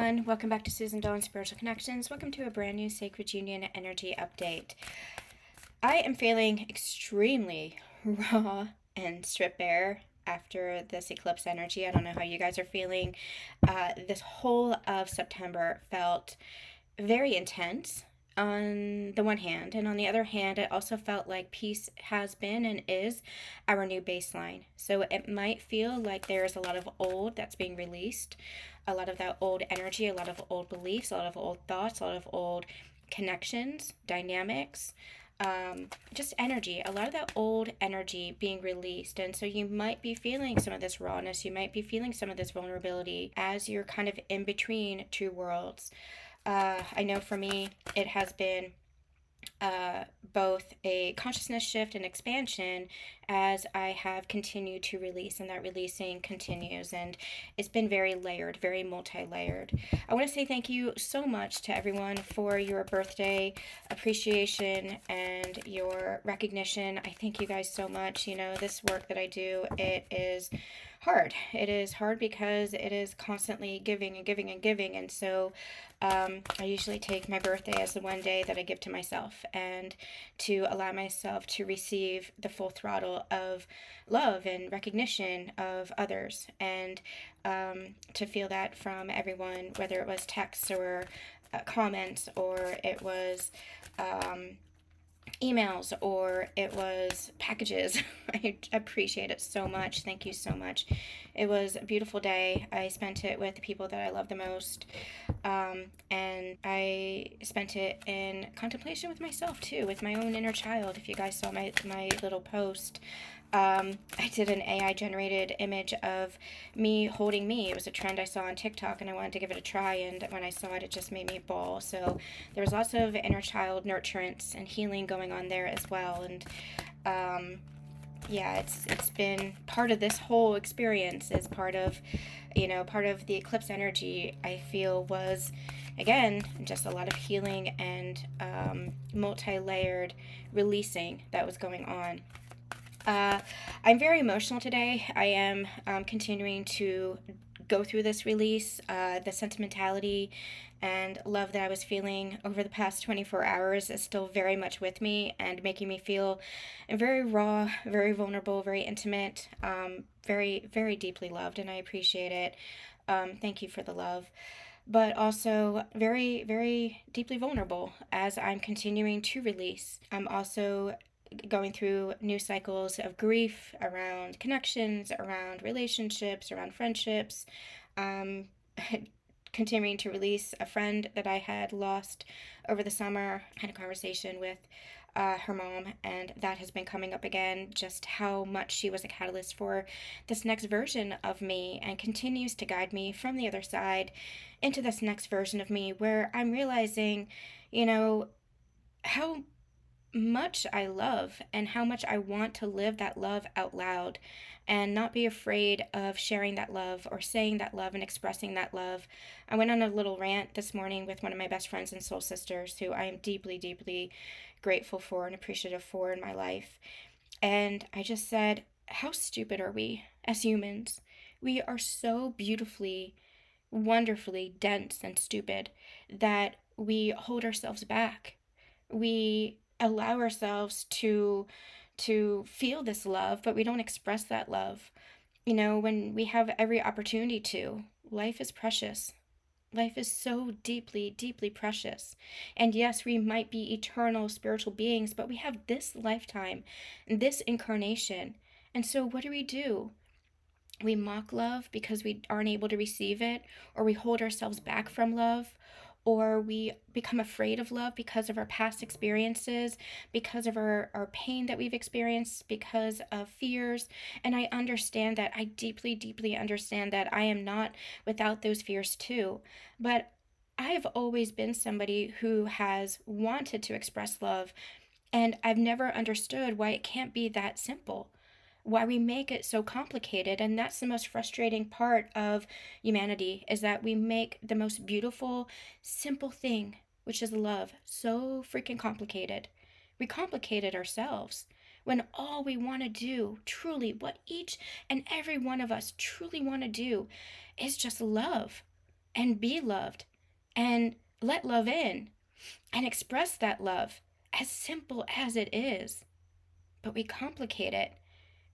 everyone. Welcome back to Susan Dawn Spiritual Connections. Welcome to a brand new Sacred Union Energy Update. I am feeling extremely raw and stripped bare after this eclipse energy. I don't know how you guys are feeling. This whole of September felt very intense on the one hand, and on the other hand, it also felt like peace has been and is our new baseline. So it might feel like there's a lot of old that's being released, a lot of that old energy, a lot of old beliefs, a lot of old thoughts, a lot of old connections, dynamics, just energy, a lot of that old energy being released. And so you might be feeling some of this rawness, you might be feeling some of this vulnerability as you're kind of in between two worlds. I know for me, it has been both a consciousness shift and expansion as I have continued to release, and that releasing continues, and it's been very layered, very multi-layered. I want to say thank you so much to everyone for your birthday appreciation and your recognition. I thank you guys so much. You know, this work that I do, it is hard. It is hard because it is constantly giving and giving and giving, and so I usually take my birthday as the one day that I give to myself, and to allow myself to receive the full throttle of love and recognition of others, and to feel that from everyone, whether it was texts or comments, or it was emails, or it was packages. I appreciate it so much. Thank you so much. It was a beautiful day. I spent it with the people that I love the most. And I spent it in contemplation with myself too, with my own inner child. If you guys saw my little post, I did an AI generated image of me holding me. It was a trend I saw on TikTok, and I wanted to give it a try, and when I saw it, it just made me bawl. So there was lots of inner child nurturance and healing going on there as well. And yeah, it's been part of this whole experience, is part of the eclipse energy. I feel was, again, just a lot of healing and multi-layered releasing that was going on. I'm very emotional today. I am continuing to go through this release. The sentimentality and love that I was feeling over the past 24 hours is still very much with me and making me feel very raw, very vulnerable, very intimate, very, very deeply loved, and I appreciate it. Thank you for the love. But also very, very deeply vulnerable as I'm continuing to release. I'm also going through new cycles of grief around connections, around relationships, around friendships. Continuing to release a friend that I had lost over the summer. I had a conversation with her mom, and that has been coming up again, just how much she was a catalyst for this next version of me, and continues to guide me from the other side into this next version of me, where I'm realizing, how much I love and how much I want to live that love out loud and not be afraid of sharing that love or saying that love and expressing that love. I went on a little rant this morning with one of my best friends and soul sisters, who I am deeply, deeply grateful for and appreciative for in my life. And I just said, how stupid are we as humans? We are so beautifully, wonderfully dense and stupid that we hold ourselves back. We allow ourselves to feel this love, but we don't express that love. When we have every opportunity to. Life is precious. Life is so deeply, deeply precious. And yes, we might be eternal spiritual beings, but we have this lifetime, this incarnation. And so what do? We mock love because we aren't able to receive it, or we hold ourselves back from love, or we become afraid of love because of our past experiences, because of our pain that we've experienced, because of fears. And I understand that. I deeply, deeply understand that. I am not without those fears too. But I've always been somebody who has wanted to express love, and I've never understood why it can't be that simple, why we make it so complicated. And that's the most frustrating part of humanity, is that we make the most beautiful, simple thing, which is love, so freaking complicated. We complicate it ourselves, when all we want to do, truly, what each and every one of us truly want to do, is just love. and be loved and let love in and express that love, as simple as it is. But we complicate it.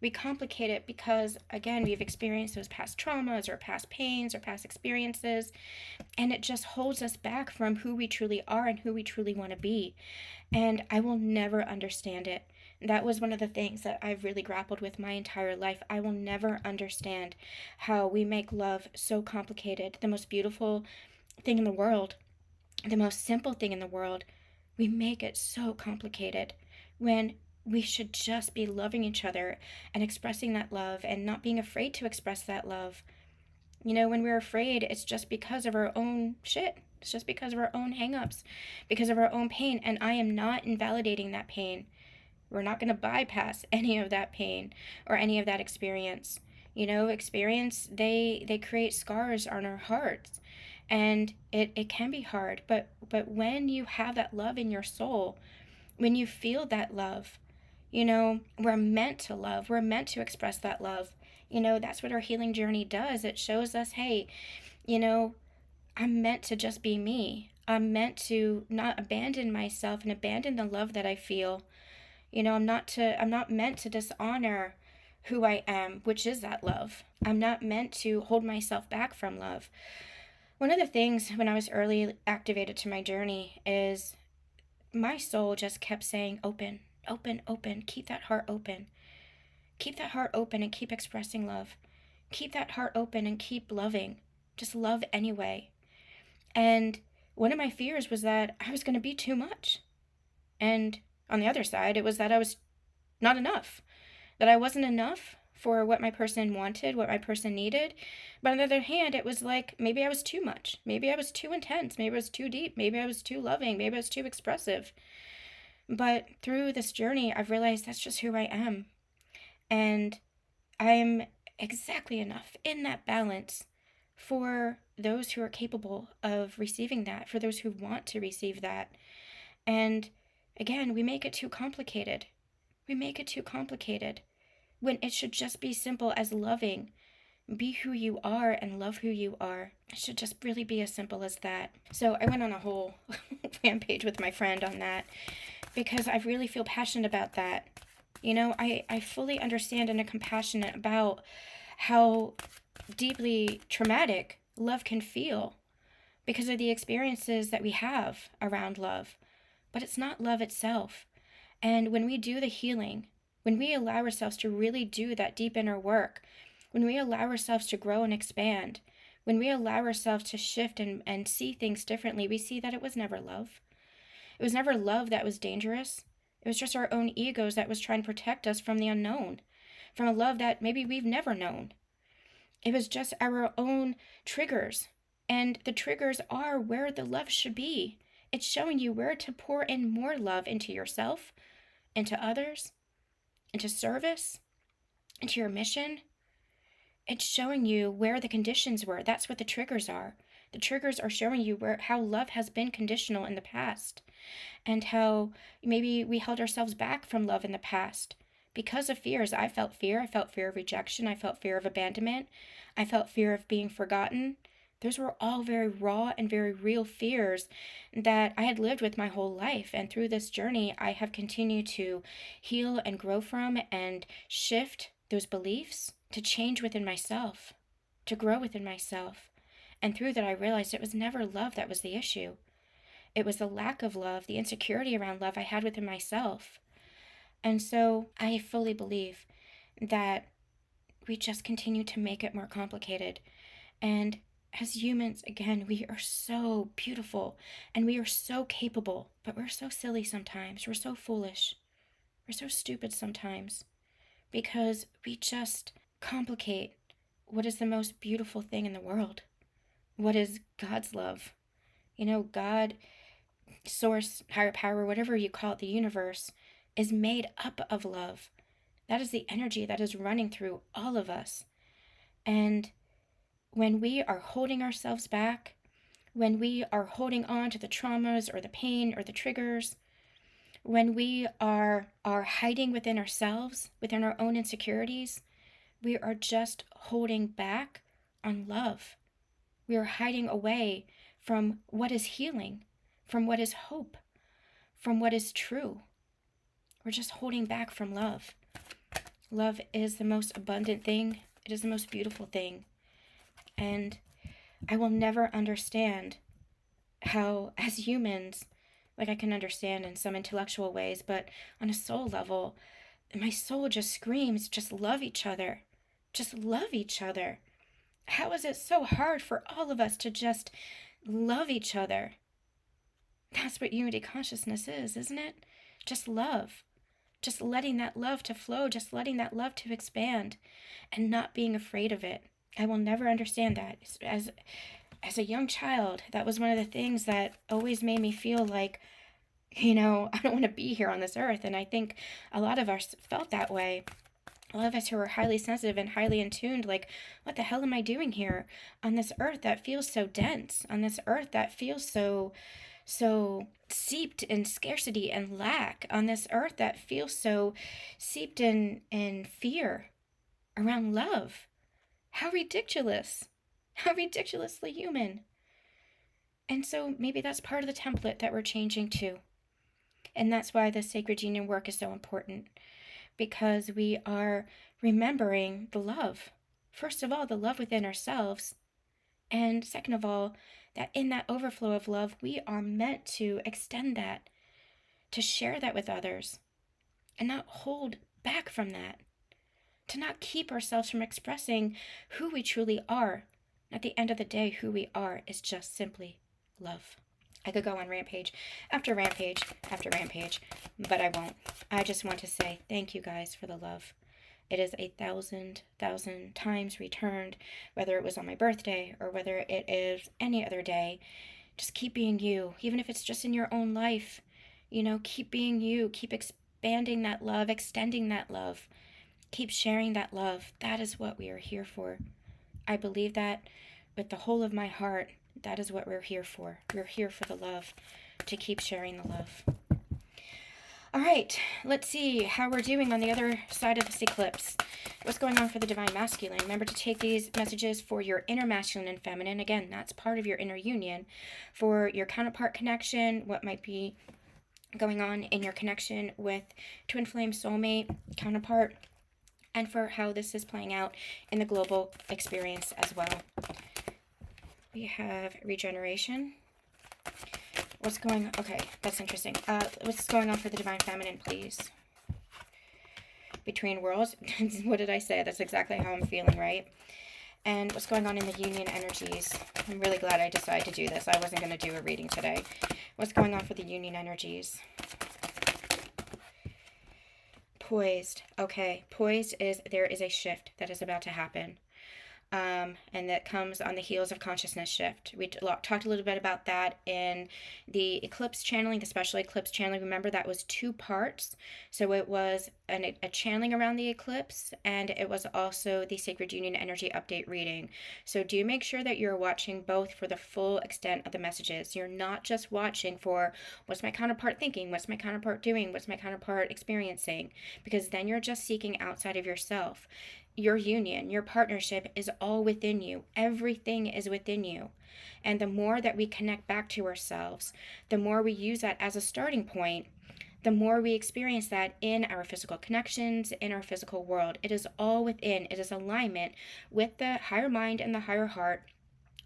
We complicate it because, again, we've experienced those past traumas or past pains or past experiences, and it just holds us back from who we truly are and who we truly want to be. And I will never understand it. That was one of the things that I've really grappled with my entire life. I will never understand how we make love so complicated. The most beautiful thing in the world, the most simple thing in the world, we make it so complicated when we should just be loving each other and expressing that love and not being afraid to express that love. You know, when we're afraid, it's just because of our own shit. It's just because of our own hangups, because of our own pain. And I am not invalidating that pain. We're not going to bypass any of that pain or any of that experience. You know, experience, they create scars on our hearts. And it can be hard. But when you have that love in your soul, when you feel that love, you know, we're meant to love. We're meant to express that love. You know, that's what our healing journey does. It shows us, hey, you know, I'm meant to just be me. I'm meant to not abandon myself and abandon the love that I feel. You know, I'm not meant to dishonor who I am, which is that love. I'm not meant to hold myself back from love. One of the things when I was early activated to my journey is my soul just kept saying, open, open, open. Keep that heart open. Keep that heart open and keep expressing love. Keep that heart open and keep loving. Just love anyway. And one of my fears was that I was going to be too much. And on the other side, it was that I was not enough, that I wasn't enough for what my person wanted, what my person needed. But on the other hand, it was like maybe I was too much. Maybe I was too intense. Maybe I was too deep. Maybe I was too loving. Maybe I was too expressive. But through this journey, I've realized that's just who I am. And I'm exactly enough in that balance for those who are capable of receiving that, for those who want to receive that. And again, we make it too complicated. We make it too complicated when it should just be simple as loving. Be who you are and love who you are. It should just really be as simple as that. So I went on a whole rampage with my friend on that because I really feel passionate about that. You know, I fully understand and am compassionate about how deeply traumatic love can feel because of the experiences that we have around love. But it's not love itself. And when we do the healing, when we allow ourselves to really do that deep inner work, when we allow ourselves to grow and expand, when we allow ourselves to shift and see things differently, we see that it was never love. It was never love that was dangerous. It was just our own egos that was trying to protect us from the unknown, from a love that maybe we've never known. It was just our own triggers. And the triggers are where the love should be. It's showing you where to pour in more love into yourself, into others, into service, into your mission. It's showing you where the conditions were. That's what the triggers are. The triggers are showing you how love has been conditional in the past and how maybe we held ourselves back from love in the past because of fears. I felt fear. I felt fear of rejection. I felt fear of abandonment. I felt fear of being forgotten. Those were all very raw and very real fears that I had lived with my whole life. And through this journey, I have continued to heal and grow from and shift those beliefs to change within myself, to grow within myself. And through that, I realized it was never love that was the issue. It was the lack of love, the insecurity around love I had within myself. And so I fully believe that we just continue to make it more complicated. And as humans, again, we are so beautiful and we are so capable, but we're so silly sometimes. We're so foolish. We're so stupid sometimes because we just complicate what is the most beautiful thing in the world. What is God's love? You know, God, source, higher power, whatever you call it, the universe, is made up of love. That is the energy that is running through all of us. And when we are holding ourselves back, when we are holding on to the traumas or the pain or the triggers, when we are hiding within ourselves, within our own insecurities, we are just holding back on love. We are hiding away from what is healing, from what is hope, from what is true. We're just holding back from love. Love is the most abundant thing. It is the most beautiful thing. And I will never understand how, as humans, like I can understand in some intellectual ways, but on a soul level, my soul just screams, just love each other. Just love each other. How is it so hard for all of us to just love each other? That's what unity consciousness is, isn't it? Just love. Just letting that love to flow, just letting that love to expand and not being afraid of it. I will never understand that. As a young child, that was one of the things that always made me feel like, I don't want to be here on this earth. And I think a lot of us felt that way. A lot of us who are highly sensitive and highly in tuned, like, what the hell am I doing here on this earth that feels so dense, on this earth that feels so steeped in scarcity and lack, on this earth that feels so steeped in fear around love. How ridiculous. How ridiculously human. And so maybe that's part of the template that we're changing too. And that's why the sacred union work is so important, because we are remembering the love. First of all, the love within ourselves. And second of all, that in that overflow of love, we are meant to extend that, to share that with others, and not hold back from that, to not keep ourselves from expressing who we truly are. At the end of the day, who we are is just simply love. I could go on rampage after rampage after rampage, but I won't. I just want to say thank you guys for the love. It is 1,000 times returned, whether it was on my birthday or whether it is any other day. Just keep being you, even if it's just in your own life. Keep being you. Keep expanding that love, extending that love. Keep sharing that love. That is what we are here for. I believe that with the whole of my heart. That is what we're here for. We're here for the love, to keep sharing the love. All right, let's see how we're doing on the other side of this eclipse. What's going on for the divine masculine? Remember to take these messages for your inner masculine and feminine. Again, that's part of your inner union. For your counterpart connection, what might be going on in your connection with twin flame soulmate counterpart, and for how this is playing out in the global experience as well. We have regeneration. What's going on? Okay, that's interesting. What's going on for the divine feminine, please? Between worlds. What did I say? That's exactly how I'm feeling, right? And what's going on in the union energies? I'm really glad I decided to do this. I wasn't going to do a reading today. What's going on for the union energies? Poised. Okay, poised is there is a shift that is about to happen. And that comes on the heels of consciousness shift. We talked a little bit about that in the eclipse channeling, the special eclipse channeling. Remember, that was 2 parts. So it was a channeling around the eclipse, and it was also the Sacred Union Energy Update reading. So do make sure that you're watching both for the full extent of the messages. You're not just watching for what's my counterpart thinking, what's my counterpart doing, what's my counterpart experiencing, because then you're just seeking outside of yourself. Your union, your partnership is all within you. Everything is within you. And the more that we connect back to ourselves, the more we use that as a starting point, the more we experience that in our physical connections, in our physical world. It is all within. It is alignment with the higher mind and the higher heart.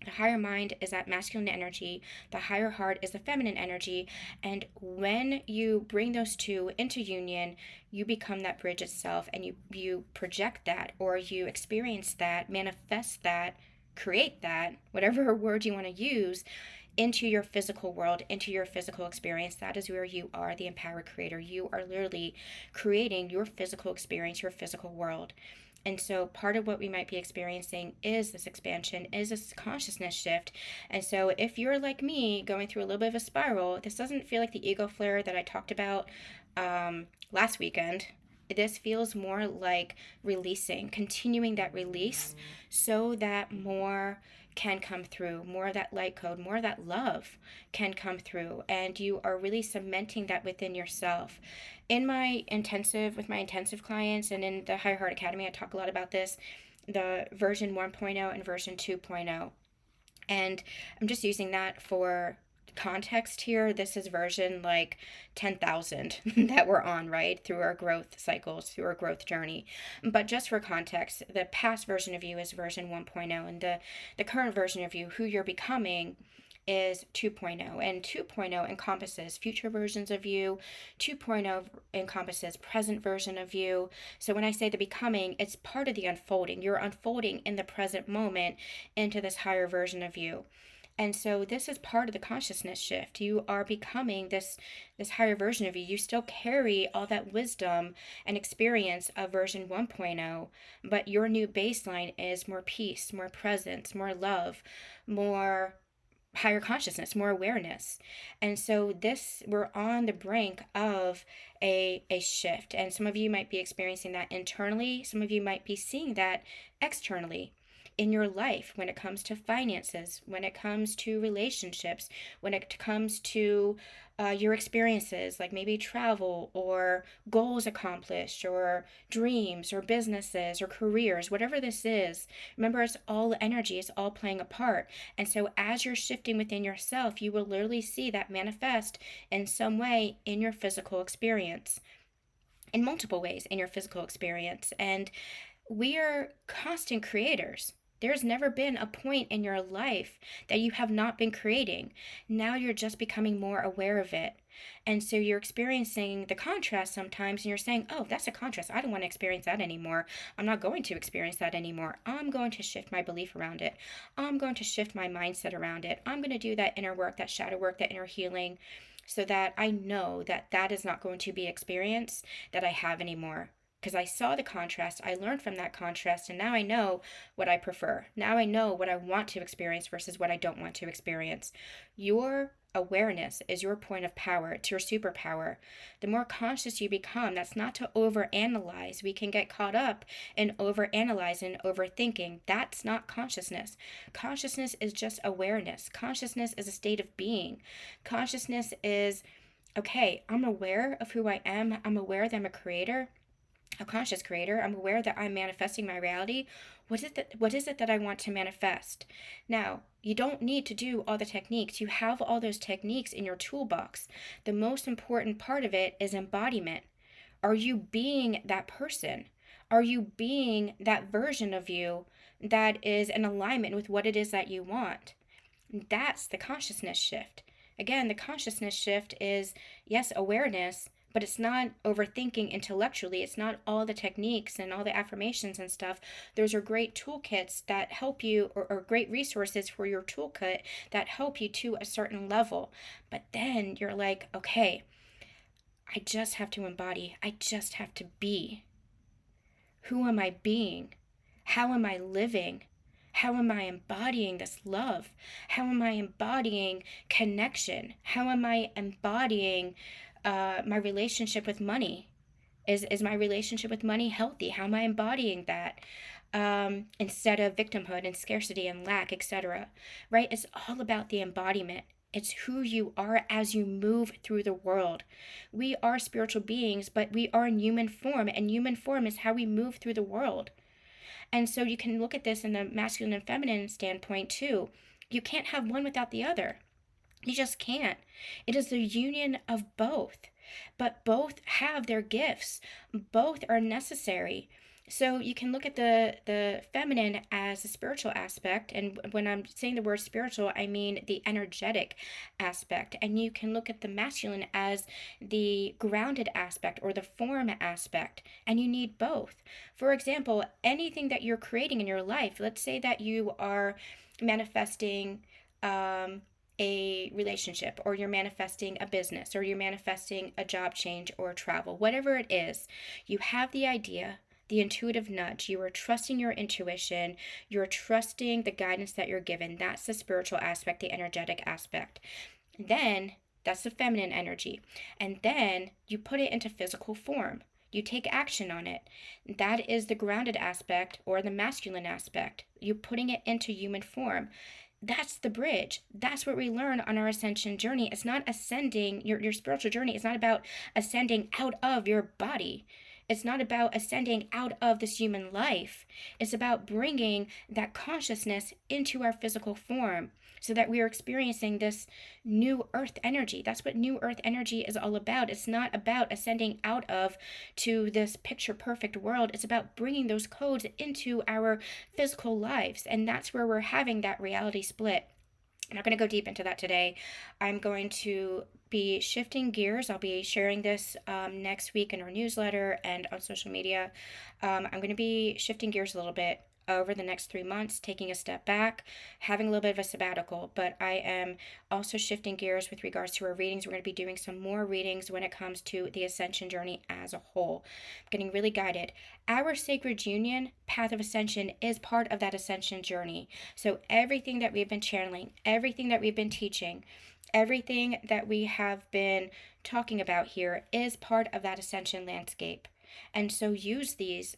The higher mind is that masculine energy. The higher heart is the feminine energy. And when you bring those two into union, you become that bridge itself, and you project that, or you experience that, manifest that, create that, whatever word you want to use, into your physical world, into your physical experience. That is where you are the empowered creator. You are literally creating your physical experience, your physical world. And so part of what we might be experiencing is this expansion, is this consciousness shift. And so if you're like me, going through a little bit of a spiral, this doesn't feel like the ego flare that I talked about last weekend. This feels more like releasing, continuing that release so that more can come through, more of that light code, more of that love can come through, and you are really cementing that within yourself. In my intensive, with my intensive clients, and in the Higher Heart Academy, I talk a lot about this, the version 1.0 and version 2.0. And I'm just using that for context here. This is version like 10,000 that we're on, right? Through our growth cycles, through our growth journey. But just for context, the past version of you is version 1.0, and the current version of you, who you're becoming, is 2.0. And 2.0 encompasses future versions of you. 2.0 encompasses present version of you. So when I say the becoming, it's part of the unfolding. You're unfolding in the present moment into this higher version of you. And so this is part of the consciousness shift. You are becoming this higher version of you. You still carry all that wisdom and experience of version 1.0, but your new baseline is more peace, more presence, more love, more higher consciousness, more awareness. And so we're on the brink of a shift. And some of you might be experiencing that internally. Some of you might be seeing that externally in your life, when it comes to finances, when it comes to relationships, when it comes to your experiences, like maybe travel or goals accomplished or dreams or businesses or careers, whatever this is. Remember, it's all energy, it's all playing a part. And so as you're shifting within yourself, you will literally see that manifest in some way in your physical experience, in multiple ways in your physical experience. And we are constant creators. There's never been a point in your life that you have not been creating. Now you're just becoming more aware of it. And so you're experiencing the contrast sometimes, and you're saying, oh, that's a contrast. I don't want to experience that anymore. I'm not going to experience that anymore. I'm going to shift my belief around it. I'm going to shift my mindset around it. I'm going to do that inner work, that shadow work, that inner healing, so that I know that that is not going to be experience that I have anymore. Because I saw the contrast, I learned from that contrast, and now I know what I prefer. Now I know what I want to experience versus what I don't want to experience. Your awareness is your point of power. It's your superpower. The more conscious you become, that's not to overanalyze. We can get caught up in overanalyzing, overthinking. That's not consciousness. Consciousness is just awareness. Consciousness is a state of being. Consciousness is, okay, I'm aware of who I am. I'm aware that I'm a creator, a conscious creator. I'm aware that I'm manifesting my reality. What is it that I want to manifest? Now, you don't need to do all the techniques. You have all those techniques in your toolbox. The most important part of it is embodiment. Are you being that person? Are you being that version of you that is in alignment with what it is that you want? That's the consciousness shift. Again, the consciousness shift is, yes, awareness, but it's not overthinking intellectually. It's not all the techniques and all the affirmations and stuff. Those are great toolkits that help you, or great resources for your toolkit that help you to a certain level. But then you're like, okay, I just have to embody. I just have to be. Who am I being? How am I living? How am I embodying this love? How am I embodying connection? How am I embodying my relationship with money? Is my relationship with money healthy? How am I embodying that? Instead of victimhood and scarcity and lack, etc. Right? It's all about the embodiment. It's who you are as you move through the world. We are spiritual beings, but we are in human form, and human form is how we move through the world. And so you can look at this in the masculine and feminine standpoint too. You can't have one without the other. You just can't. It is the union of both. But both have their gifts. Both are necessary. So you can look at the feminine as a spiritual aspect. And when I'm saying the word spiritual, I mean the energetic aspect. And you can look at the masculine as the grounded aspect or the form aspect. And you need both. For example, anything that you're creating in your life, let's say that you are manifesting a relationship, or you're manifesting a business, or you're manifesting a job change or travel, whatever it is, you have the idea, the intuitive nudge. You are trusting your intuition. You're trusting the guidance that you're given. That's the spiritual aspect, the energetic aspect. Then that's the feminine energy. And then you put it into physical form. You take action on it. That is the grounded aspect, or the masculine aspect. You're putting it into human form. That's the bridge. That's what we learn on our ascension journey. It's not ascending, your spiritual journey is not about ascending out of your body. It's not about ascending out of this human life. It's about bringing that consciousness into our physical form. so that we are experiencing this new earth energy. That's what new earth energy is all about. It's not about ascending out of to this picture perfect world. It's about bringing those codes into our physical lives. And that's where we're having that reality split. I'm not going to go deep into that today. I'm going to be shifting gears. I'll be sharing this next week in our newsletter and on social media. I'm going to be shifting gears a little bit over the next 3 months, taking a step back, having a little bit of a sabbatical, but I am also shifting gears with regards to our readings. We're going to be doing some more readings when it comes to the ascension journey as a whole. I'm getting really guided. Our sacred union path of ascension is part of that ascension journey. So everything that we've been channeling, everything that we've been teaching, everything that we have been talking about here is part of that ascension landscape. And so use these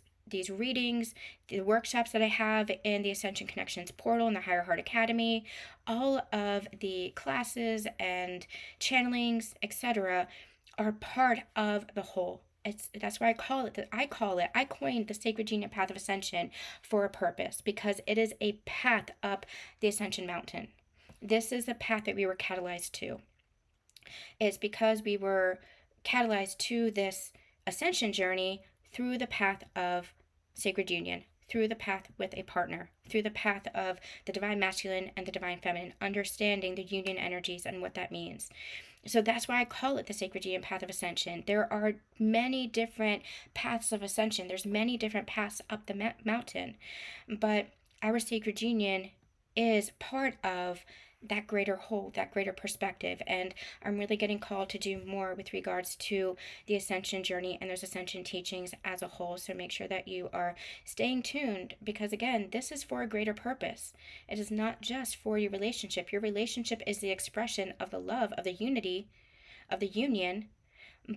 readings, the workshops that I have in the Ascension Connections portal in the Higher Heart Academy, all of the classes and channelings, etc., are part of the whole. That's why I coined the Sacred Union Path of Ascension for a purpose, because it is a path up the Ascension Mountain. This is the path that we were catalyzed to. It's because we were catalyzed to this ascension journey through the path of sacred union, through the path with a partner, through the path of the divine masculine and the divine feminine, understanding the union energies and what that means. So that's why I call it the sacred union path of ascension. There are many different paths of ascension. There's many different paths up the mountain, but our sacred union is part of that greater whole, that greater perspective. And I'm really getting called to do more with regards to the ascension journey and those ascension teachings as a whole. So make sure that you are staying tuned, because again, this is for a greater purpose. It is not just for your relationship. Your relationship is the expression of the love, of the unity, of the union,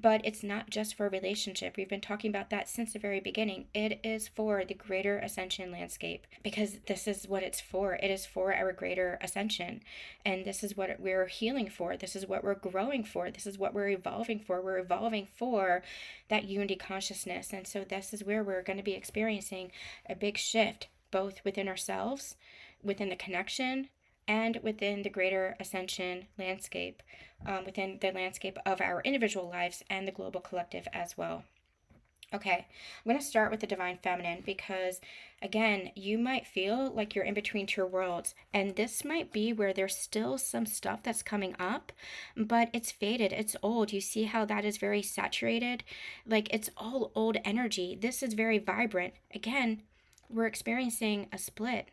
but it's not just for a relationship. We've been talking about that since the very beginning. It is for the greater ascension landscape, because this is what it's for. It is for our greater ascension. And this is what we're healing for. This is what we're growing for. This is what we're evolving for. We're evolving for that unity consciousness. And so this is where we're going to be experiencing a big shift, both within ourselves, within the connection, and within the greater ascension landscape, within the landscape of our individual lives and the global collective as well. Okay, I'm going to start with the divine feminine, because again, you might feel like you're in between two worlds, and this might be where there's still some stuff that's coming up, but it's faded, it's old. You see how that is very saturated? Like, it's all old energy. This is very vibrant. Again, we're experiencing a split.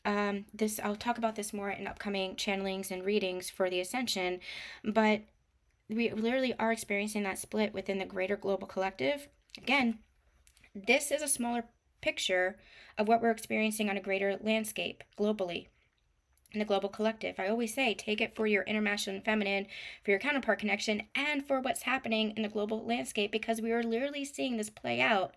I'll talk about this more in upcoming channelings and readings for the ascension, but we literally are experiencing that split within the greater global collective. Again, this is a smaller picture of what we're experiencing on a greater landscape globally in the global collective. I always say, take it for your inner masculine and feminine, for your counterpart connection, and for what's happening in the global landscape, because we are literally seeing this play out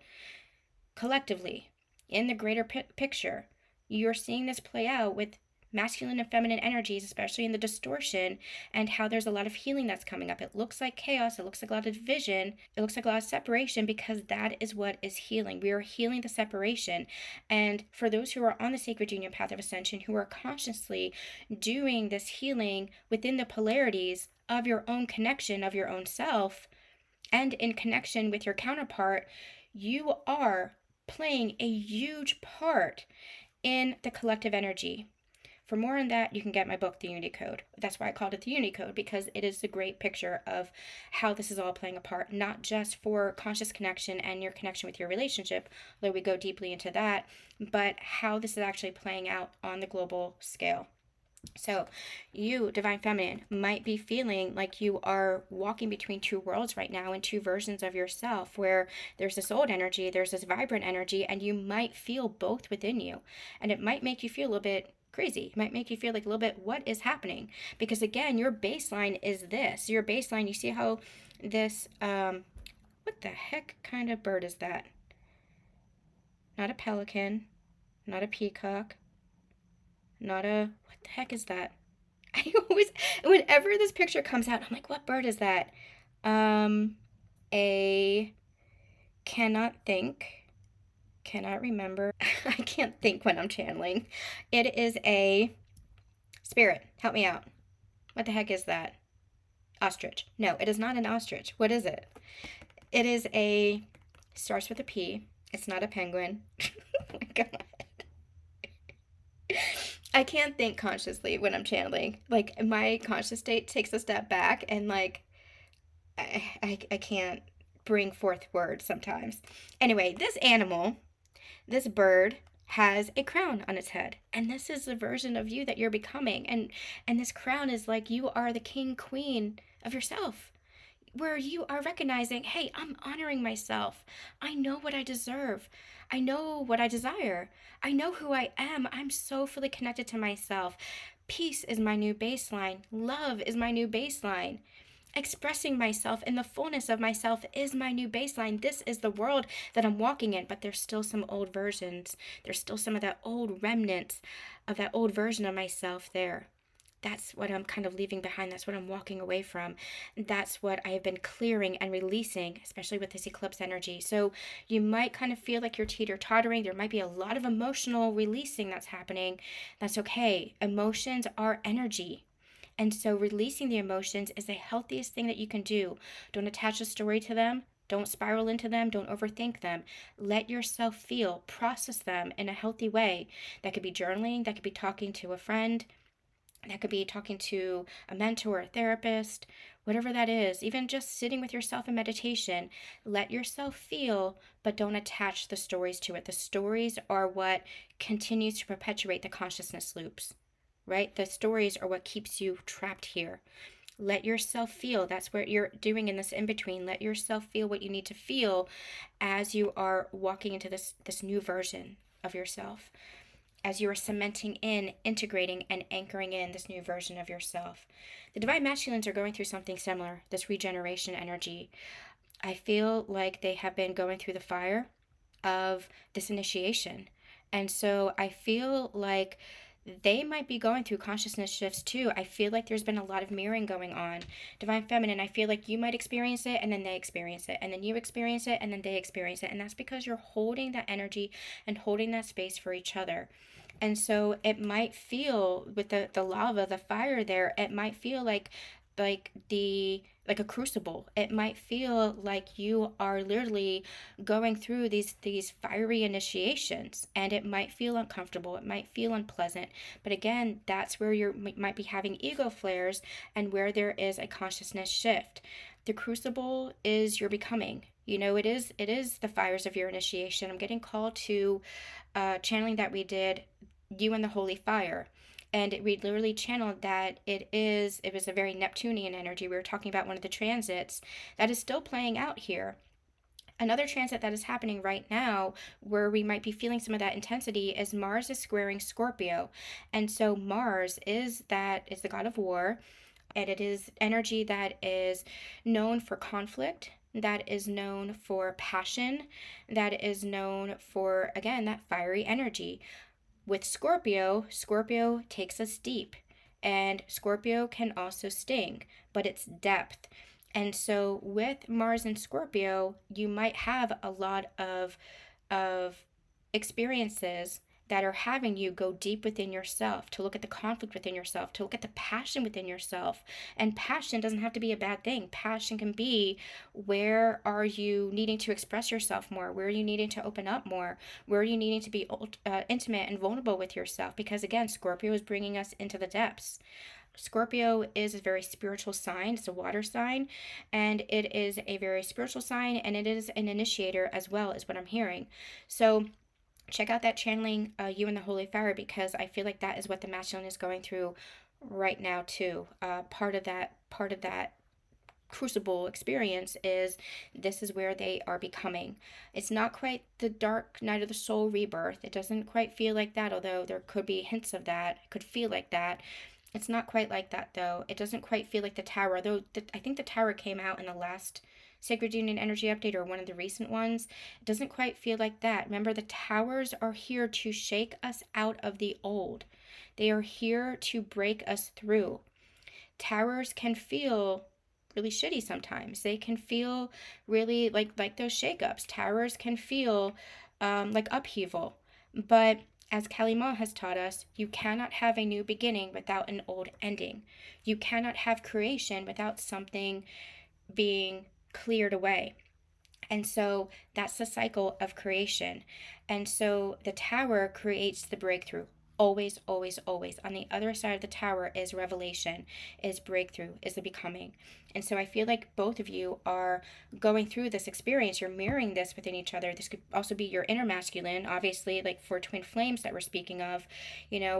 collectively in the greater picture. You're seeing this play out with masculine and feminine energies, especially in the distortion, and how there's a lot of healing that's coming up. It looks like chaos. It looks like a lot of division. It looks like a lot of separation, because that is what is healing. We are healing the separation. And for those who are on the sacred union path of ascension, who are consciously doing this healing within the polarities of your own connection, of your own self, and in connection with your counterpart, you are playing a huge part in the collective energy. For more on that, you can get my book, The Unity Code. That's why I called it The Unity Code, because it is a great picture of how this is all playing a part, not just for conscious connection and your connection with your relationship, although we go deeply into that, but how this is actually playing out on the global scale. So you, divine feminine, might be feeling like you are walking between two worlds right now, and two versions of yourself, where there's this old energy, there's this vibrant energy, and you might feel both within you. And it might make you feel a little bit crazy. It might make you feel like a little bit, what is happening? Because again, your baseline is this. Your baseline, you see how this, what the heck kind of bird is that? Not a pelican, not a peacock, not a, what the heck is that? I always, whenever this picture comes out, I'm like, what bird is that? A, cannot think, cannot remember. I can't think when I'm channeling. It is a, Spirit, help me out. What the heck is that? Ostrich. No, it is not an ostrich. What is it? It is a, starts with a P. It's not a penguin. Oh my God. I can't think consciously when I'm channeling. Like, my conscious state takes a step back and, like, I can't bring forth words sometimes. Anyway, this animal, this bird, has a crown on its head, and this is the version of you that you're becoming. And this crown is like you are the king, queen of yourself, where you are recognizing, hey, I'm honoring myself. I know what I deserve. I know what I desire. I know who I am. I'm so fully connected to myself. Peace is my new baseline. Love is my new baseline. Expressing myself in the fullness of myself is my new baseline. This is the world that I'm walking in, but there's still some old versions. There's still some of that old remnants of that old version of myself there. That's what I'm kind of leaving behind. That's what I'm walking away from. That's what I have been clearing and releasing, especially with this eclipse energy. So you might kind of feel like you're teeter-tottering. There might be a lot of emotional releasing that's happening. That's okay. Emotions are energy. And so releasing the emotions is the healthiest thing that you can do. Don't attach a story to them. Don't spiral into them. Don't overthink them. Let yourself feel, process them in a healthy way. That could be journaling. That could be talking to a friend. That could be talking to a mentor, a therapist, whatever that is. Even just sitting with yourself in meditation. Let yourself feel, but don't attach the stories to it. The stories are what continues to perpetuate the consciousness loops, right? The stories are what keeps you trapped here. Let yourself feel. That's what you're doing in this in-between. Let yourself feel what you need to feel as you are walking into this new version of yourself, as you are cementing in, integrating, and anchoring in this new version of yourself. The Divine Masculines are going through something similar, this regeneration energy. I feel like they have been going through the fire of this initiation. And so I feel like they might be going through consciousness shifts too. I feel like there's been a lot of mirroring going on. Divine Feminine, I feel like you might experience it and then they experience it. And then you experience it and then they experience it. And that's because you're holding that energy and holding that space for each other. And so it might feel with the lava, the fire there, it might feel like a crucible. It might feel like you are literally going through these fiery initiations, and it might feel uncomfortable. It might feel unpleasant. But again, that's where you might be having ego flares and where there is a consciousness shift. The crucible is your becoming. You know, it is the fires of your initiation. I'm getting called to channeling that we did, you and the holy fire, and we literally channeled that it was a very Neptunian energy. We were talking about one of the transits that is still playing out here. Another transit that is happening right now where we might be feeling some of that intensity is Mars is squaring Scorpio. And so Mars is the god of war, and it is energy that is known for conflict, that is known for passion, that is known for, again, that fiery energy. With Scorpio, Scorpio takes us deep, and Scorpio can also sting, but it's depth. And so with Mars and Scorpio, you might have a lot of experiences that are having you go deep within yourself, to look at the conflict within yourself, to look at the passion within yourself. And passion doesn't have to be a bad thing. Passion can be, where are you needing to express yourself more? Where are you needing to open up more? Where are you needing to be intimate and vulnerable with yourself? Because again, Scorpio is bringing us into the depths. Scorpio is a very spiritual sign. It's a water sign, and it is a very spiritual sign, and it is an initiator as well, is what I'm hearing. So check out that channeling, you and the holy fire, because I feel like that is what the masculine is going through right now too. Part of that crucible experience is, this is where they are becoming. It's not quite the dark night of the soul rebirth. It doesn't quite feel like that, although there could be hints of that. It could feel like that. It's not quite like that though. It doesn't quite feel like the tower, though. I think the tower came out in the last Sacred Union Energy Update, or one of the recent ones. It doesn't quite feel like that. Remember, the towers are here to shake us out of the old. They are here to break us through. Towers can feel really shitty sometimes. They can feel really like those shakeups. Towers can feel like upheaval. But As Kalima has taught us, you cannot have a new beginning without an old ending. You cannot have creation without something being cleared away. And so that's the cycle of creation. And so the tower creates the breakthrough. Always, always, always. On the other side of the tower is revelation, is breakthrough, is the becoming. And so I feel like both of you are going through this experience. You're mirroring this within each other. This could also be your inner masculine, obviously, like for twin flames that we're speaking of.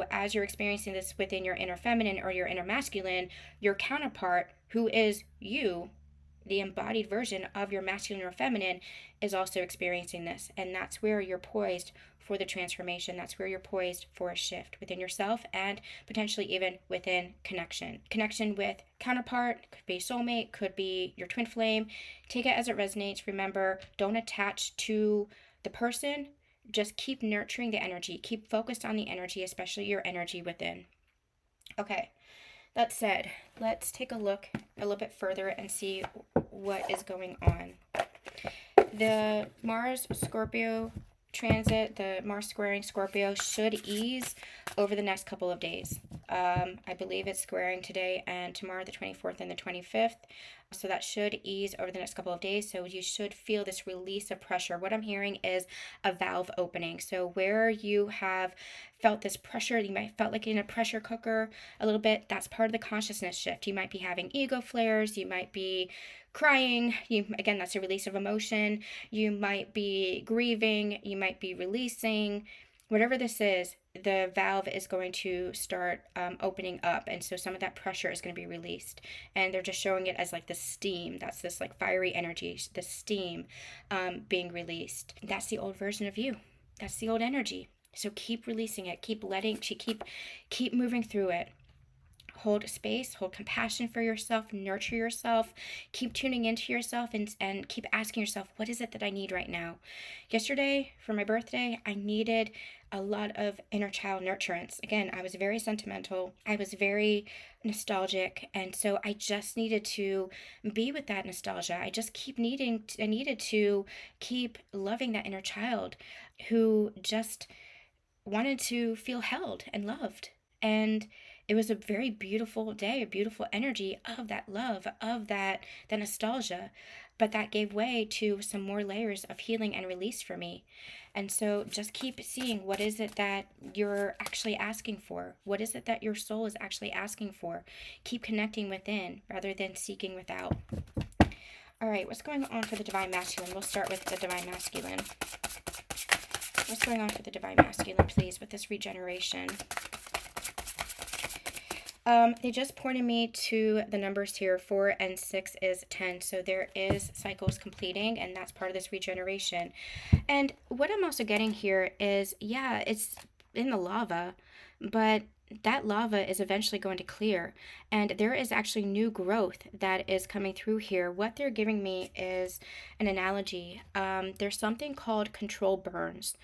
As you're experiencing this within your inner feminine or your inner masculine, your counterpart, who is you, the embodied version of your masculine or feminine, is also experiencing this. And that's where you're poised for the transformation. That's where you're poised for a shift within yourself and potentially even within connection. Connection with counterpart, could be soulmate, could be your twin flame. Take it as it resonates. Remember, don't attach to the person. Just keep nurturing the energy. Keep focused on the energy, especially your energy within. Okay. That said, let's take a look a little bit further and see what is going on. The Mars Scorpio transit, the Mars squaring Scorpio, should ease over the next couple of days. I believe it's squaring today and tomorrow, the 24th and the 25th. So that should ease over the next couple of days. So you should feel this release of pressure. What I'm hearing is a valve opening. So where you have felt this pressure, you might have felt like in a pressure cooker a little bit, that's part of the consciousness shift. You might be having ego flares. You might be crying. Again, that's a release of emotion. You might be grieving. You might be releasing. Whatever this is, the valve is going to start opening up, and so some of that pressure is going to be released. And they're just showing it as like the steam. That's this like fiery energy, the steam being released. That's the old version of you. That's the old energy. So keep releasing it. Keep moving through it. Hold space, hold compassion for yourself, nurture yourself, keep tuning into yourself, and keep asking yourself, what is it that I need right now? Yesterday, for my birthday, I needed a lot of inner child nurturance. Again, I was very sentimental. I was very nostalgic. And so I just needed to be with that nostalgia. I needed to keep loving that inner child who just wanted to feel held and loved. And it was a very beautiful day, a beautiful energy of that love, of that nostalgia. But that gave way to some more layers of healing and release for me. And so just keep seeing, what is it that you're actually asking for? What is it that your soul is actually asking for? Keep connecting within rather than seeking without. All right, what's going on for the Divine Masculine? We'll start with the Divine Masculine. What's going on for the Divine Masculine, please, with this regeneration? They just pointed me to the numbers here. 4 and 6 is 10. So there is cycles completing, and that's part of this regeneration. And what I'm also getting here is, yeah, it's in the lava, but that lava is eventually going to clear. And there is actually new growth that is coming through here. What they're giving me is an analogy. There's something called control burns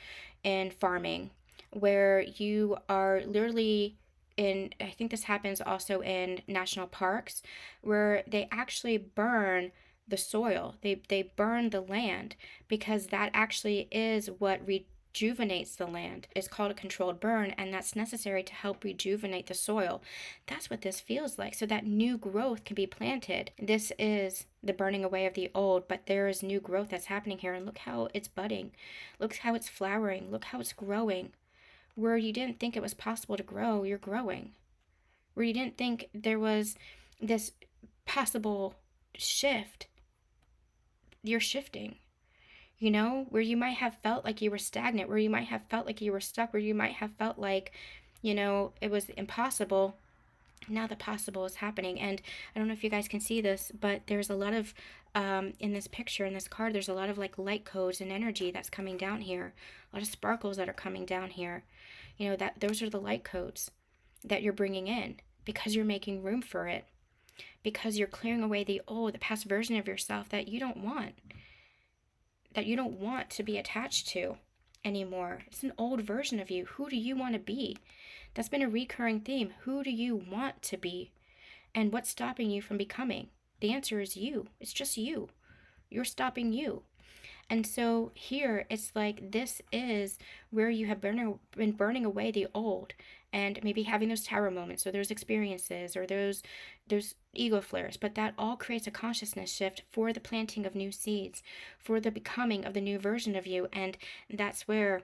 in farming, where you are literally I think this happens also in national parks, where they actually burn the soil. They burn the land, because that actually is what rejuvenates the land. It's called a controlled burn, and that's necessary to help rejuvenate the soil. That's what this feels like, so that new growth can be planted. This is the burning away of the old, but there is new growth that's happening here, and look how it's budding. Look how it's flowering. Look how it's growing. Where you didn't think it was possible to grow, you're growing. Where you didn't think there was this possible shift, you're shifting. Where you might have felt like you were stagnant, where you might have felt like you were stuck, where you might have felt like, it was impossible. Now the possible is happening. And I don't know if you guys can see this, but there's a lot of, in this picture, in this card, there's a lot of like light codes and energy that's coming down here. A lot of sparkles that are coming down here. Those are the light codes that you're bringing in, because you're making room for it, because you're clearing away the past version of yourself that you don't want to be attached to anymore. It's an old version of you. Who do you want to be? That's been a recurring theme. Who do you want to be? And what's stopping you from becoming? The answer is you. It's just you. You're stopping you. And so here it's like this is where you have been burning away the old, and maybe having those tower moments or those experiences or those ego flares, but that all creates a consciousness shift for the planting of new seeds, for the becoming of the new version of you. And that's where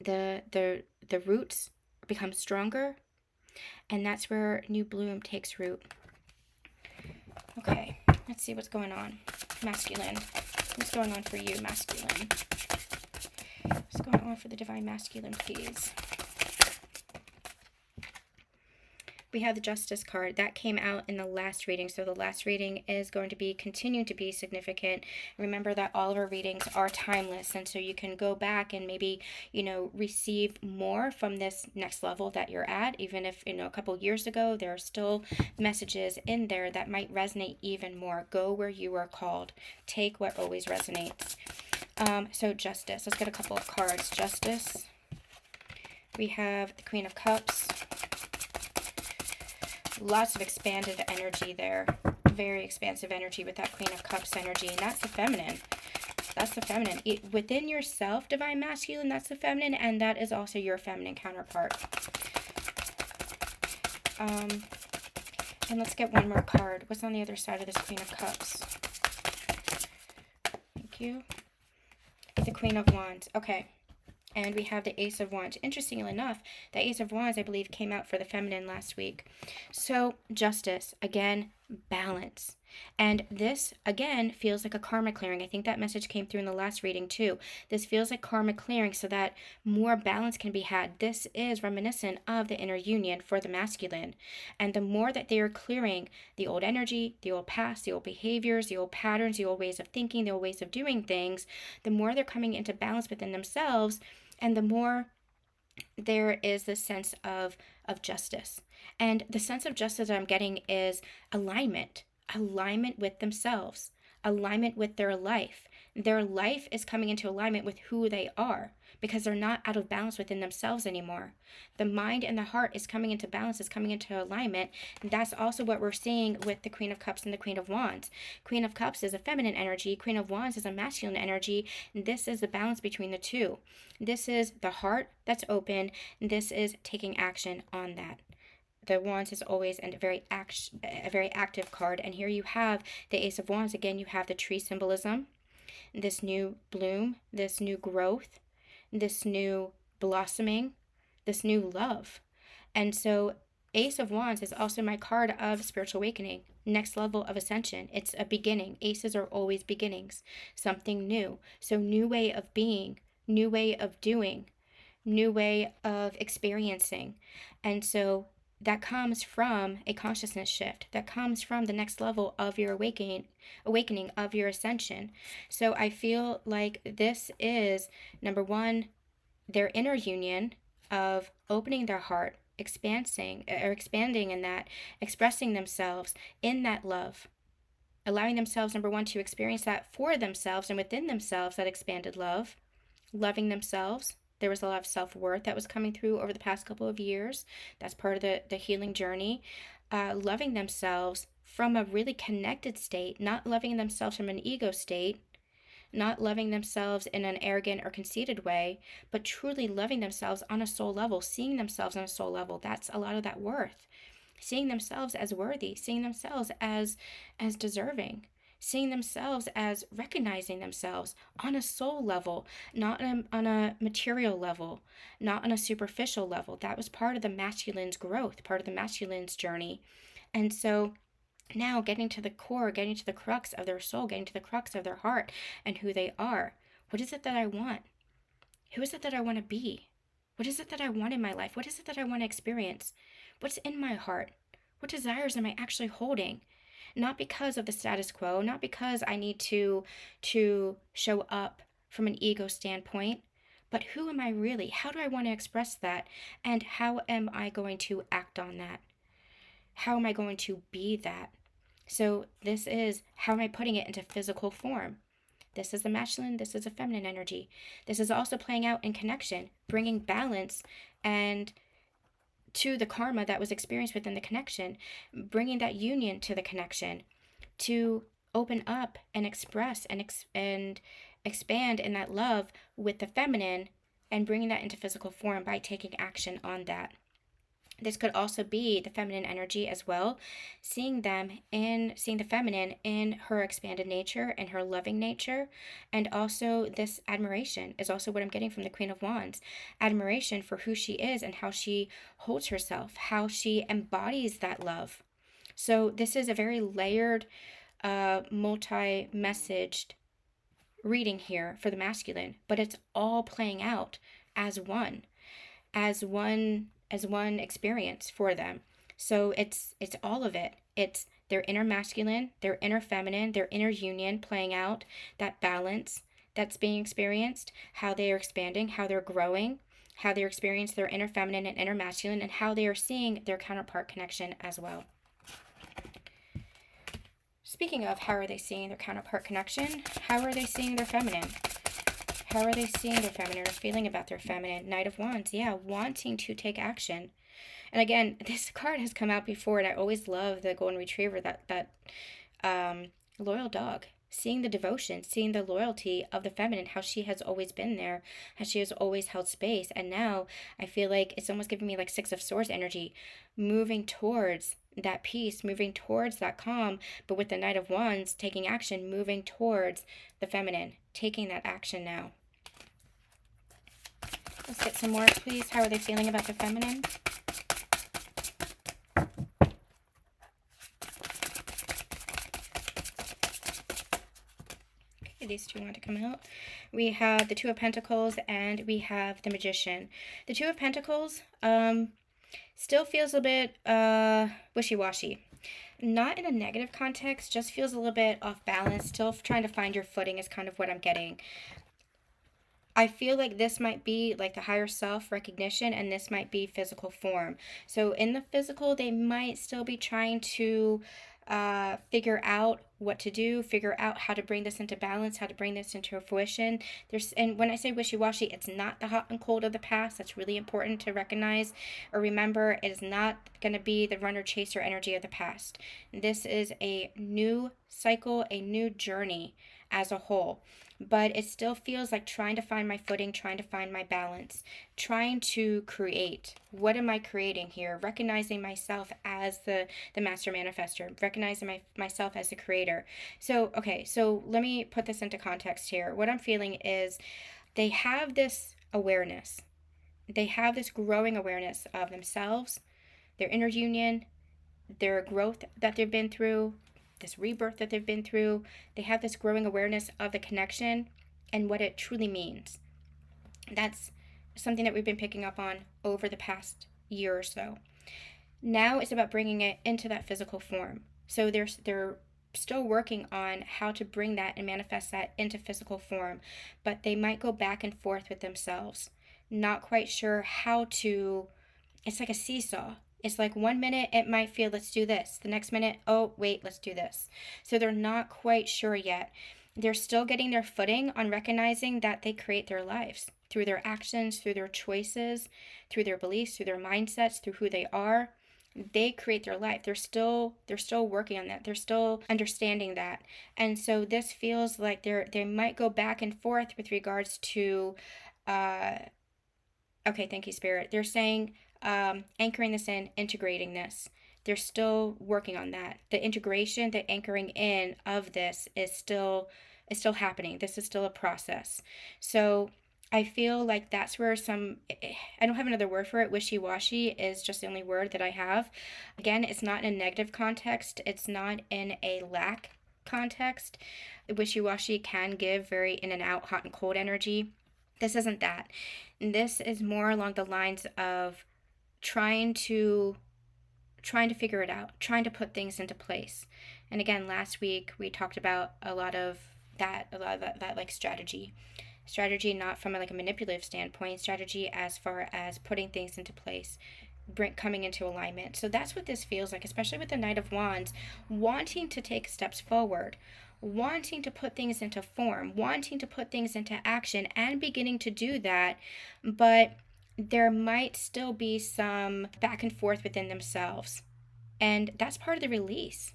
the roots become stronger, and that's where new bloom takes root. Okay, let's see what's going on. Masculine. What's going on for you, masculine? What's going on for the divine masculine, please? We have the Justice card that came out in the last reading. So the last reading is going to be continuing to be significant. Remember that all of our readings are timeless, and so you can go back and maybe, receive more from this next level that you're at. Even if, a couple years ago, there are still messages in there that might resonate even more. Go where you are called. Take what always resonates. So Justice. Let's get a couple of cards. Justice. We have the Queen of Cups. Lots of expanded energy there. Very expansive energy with that Queen of Cups energy. And that's the feminine. That's the feminine. Within yourself, divine masculine, that's the feminine. And that is also your feminine counterpart. And let's get one more card. What's on the other side of this Queen of Cups? Thank you. The Queen of Wands. Okay. And we have the Ace of Wands. Interestingly enough, the Ace of Wands, I believe, came out for the feminine last week. So, Justice. Again, balance. And this, again, feels like a karma clearing. I think that message came through in the last reading, too. This feels like karma clearing so that more balance can be had. This is reminiscent of the inner union for the masculine. And the more that they are clearing the old energy, the old past, the old behaviors, the old patterns, the old ways of thinking, the old ways of doing things, the more they're coming into balance within themselves, and the more there is this sense of justice. And the sense of justice I'm getting is alignment with themselves, alignment with their life. Their life is coming into alignment with who they are because they're not out of balance within themselves anymore. The mind and the heart is coming into balance, is coming into alignment. And that's also what we're seeing with the Queen of Cups and the Queen of Wands. Queen of Cups is a feminine energy. Queen of Wands is a masculine energy. And this is the balance between the two. This is the heart that's open. And this is taking action on that. The Wands is always a very active card. And here you have the Ace of Wands. Again, you have the tree symbolism, this new bloom, this new growth, this new blossoming, this new love. And so Ace of Wands is also my card of spiritual awakening, next level of ascension. It's a beginning. Aces are always beginnings, something new. So new way of being, new way of doing, new way of experiencing. And so that comes from a consciousness shift, that comes from the next level of your awakening of your ascension. So I feel like this is, number one, their inner union of opening their heart, expanding in that, expressing themselves in that love, allowing themselves, number one, to experience that for themselves and within themselves, that expanded love, loving themselves. There was a lot of self-worth that was coming through over the past couple of years. That's part of the healing journey. Loving themselves from a really connected state, not loving themselves from an ego state, not loving themselves in an arrogant or conceited way, but truly loving themselves on a soul level, seeing themselves on a soul level. That's a lot of that worth. Seeing themselves as worthy, seeing themselves as deserving, seeing themselves as recognizing themselves on a soul level, not on a material level, not on a superficial level. That was part of the masculine's growth, part of the masculine's journey. And so now getting to the core, getting to the crux of their soul, getting to the crux of their heart and who they are. What is it that I want? Who is it that I want to be? What is it that I want in my life? What is it that I want to experience? What's in my heart? What desires am I actually holding? Not because of the status quo, not because I need to show up from an ego standpoint, but who am I really? How do I want to express that? And how am I going to act on that? How am I going to be that? So this is, how am I putting it into physical form? This is the masculine, this is a feminine energy. This is also playing out in connection, bringing balance and to the karma that was experienced within the connection, bringing that union to the connection, to open up and express and expand in that love with the feminine and bringing that into physical form by taking action on that. This could also be the feminine energy as well, seeing the feminine in her expanded nature and her loving nature. And also this admiration is also what I'm getting from the Queen of Wands. Admiration for who she is and how she holds herself, how she embodies that love. So this is a very layered, multi-messaged reading here for the masculine, but it's all playing out as one, as one experience for them. So it's all of it. It's their inner masculine, their inner feminine, their inner union playing out, that balance that's being experienced, how they are expanding, how they're growing, how they experience their inner feminine and inner masculine, and how they are seeing their counterpart connection as well. Speaking of how are they seeing their counterpart connection, how are they seeing their feminine? How are they seeing their feminine or feeling about their feminine? Knight of Wands, yeah, wanting to take action. And again, this card has come out before, and I always love the Golden Retriever, that loyal dog. Seeing the devotion, seeing the loyalty of the feminine, how she has always been there, how she has always held space. And now I feel like it's almost giving me like Six of Swords energy, moving towards that peace, moving towards that calm, but with the Knight of Wands taking action, moving towards the feminine, taking that action now. Let's get some more, please. How are they feeling about the feminine? Okay, these two want to come out. We have the Two of Pentacles and we have the Magician. The Two of Pentacles still feels a bit wishy-washy. Not in a negative context, just feels a little bit off balance. Still trying to find your footing is kind of what I'm getting. I feel like this might be like the higher self recognition, and this might be physical form. So in the physical, they might still be trying to figure out what to do, figure out how to bring this into balance, how to bring this into fruition. And when I say wishy-washy, it's not the hot and cold of the past. That's really important to recognize or remember. It is not going to be the runner chaser energy of the past. This is a new cycle, a new journey as a whole. But it still feels like trying to find my footing, trying to find my balance, trying to create. What am I creating here? Recognizing myself as the master manifester, recognizing myself as the creator. So, okay, so let me put this into context here. What I'm feeling is they have this awareness. They have this growing awareness of themselves, their inner union, their growth that they've been through, this rebirth that they've been through. They have this growing awareness of the connection and what it truly means. That's something that we've been picking up on over the past year or so. Now it's about bringing it into that physical form. So they're still working on how to bring that and manifest that into physical form, but they might go back and forth with themselves, not quite sure how to. It's like a seesaw. It's like 1 minute it might feel, let's do this. The next minute, oh, wait, let's do this. So they're not quite sure yet. They're still getting their footing on recognizing that they create their lives through their actions, through their choices, through their beliefs, through their mindsets, through who they are. They create their life. They're still working on that. They're still understanding that. And so this feels like they might go back and forth with regards to okay, thank you, Spirit. They're saying anchoring this in, integrating this. They're still working on that. The integration, the anchoring in of this is still happening. This is still a process. So I feel like that's where I don't have another word for it. Wishy-washy is just the only word that I have. Again, it's not in a negative context. It's not in a lack context. Wishy-washy can give very in and out, hot and cold energy. This isn't that. This is more along the lines of trying to figure it out, trying to put things into place. And again, last week we talked about a lot of that like strategy, not from like a manipulative standpoint, strategy as far as putting things into place, coming into alignment. So that's what this feels like, especially with the Knight of Wands, wanting to take steps forward, wanting to put things into form, wanting to put things into action, and beginning to do that. But there might still be some back and forth within themselves. And that's part of the release.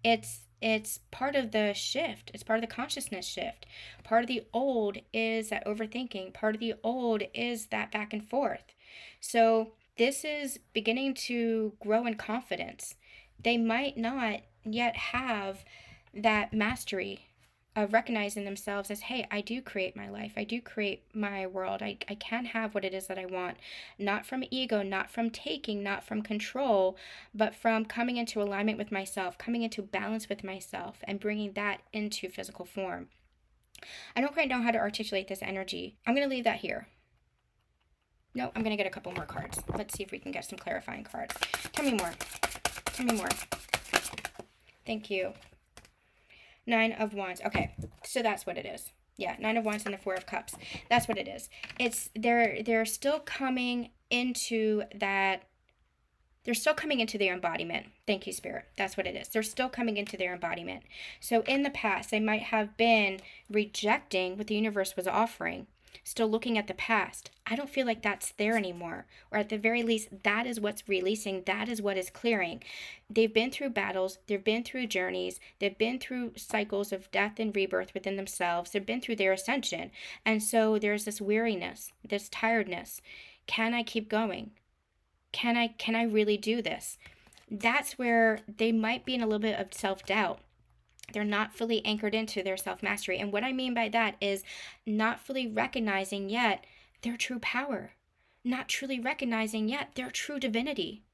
It's It's part of the shift. It's part of the consciousness shift. Part of the old is that overthinking. Part of the old is that back and forth. So this is beginning to grow in confidence. They might not yet have that mastery of recognizing themselves as, hey, I do create my life. I do create my world. I can have what it is that I want. Not from ego, not from taking, not from control, but from coming into alignment with myself, coming into balance with myself, and bringing that into physical form. I don't quite know how to articulate this energy. I'm going to leave that here. No, I'm going to get a couple more cards. Let's see if we can get some clarifying cards. Tell me more. Tell me more. Thank you. 9 of Wands. Okay, so that's what it is. Yeah, 9 of Wands and the 4 of Cups. That's what it is. It's they're still coming into that. They're still coming into their embodiment. Thank you, Spirit. That's what it is. They're still coming into their embodiment. So in the past, they might have been rejecting what the universe was offering, still looking at the past. I don't feel like that's there anymore. Or at the very least, that is what's releasing. That is what is clearing. They've been through battles. They've been through journeys. They've been through cycles of death and rebirth within themselves. They've been through their ascension. And so there's this weariness, this tiredness. Can I keep going? Can I really do this? That's where they might be in a little bit of self-doubt. They're not fully anchored into their self-mastery. And what I mean by that is not fully recognizing yet their true power, not truly recognizing yet their true divinity,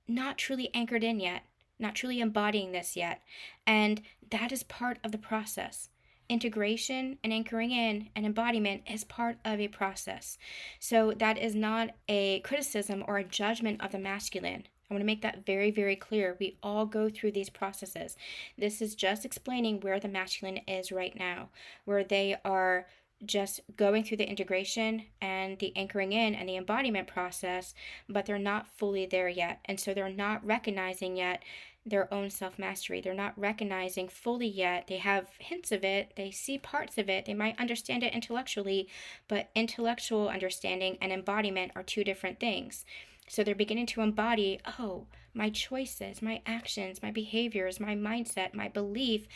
not truly anchored in yet, not truly embodying this yet. And that is part of the process. Integration and anchoring in and embodiment is part of a process. So that is not a criticism or a judgment of the masculine. I want to make that very, very clear. We all go through these processes. This is just explaining where the masculine is right now, where they are just going through the integration and the anchoring in and the embodiment process, but they're not fully there yet. And so they're not recognizing yet their own self-mastery. They're not recognizing fully yet. They have hints of it. They see parts of it. They might understand it intellectually, but intellectual understanding and embodiment are two different things. So they're beginning to embody, oh, my choices, my actions, my behaviors, my mindset, my belief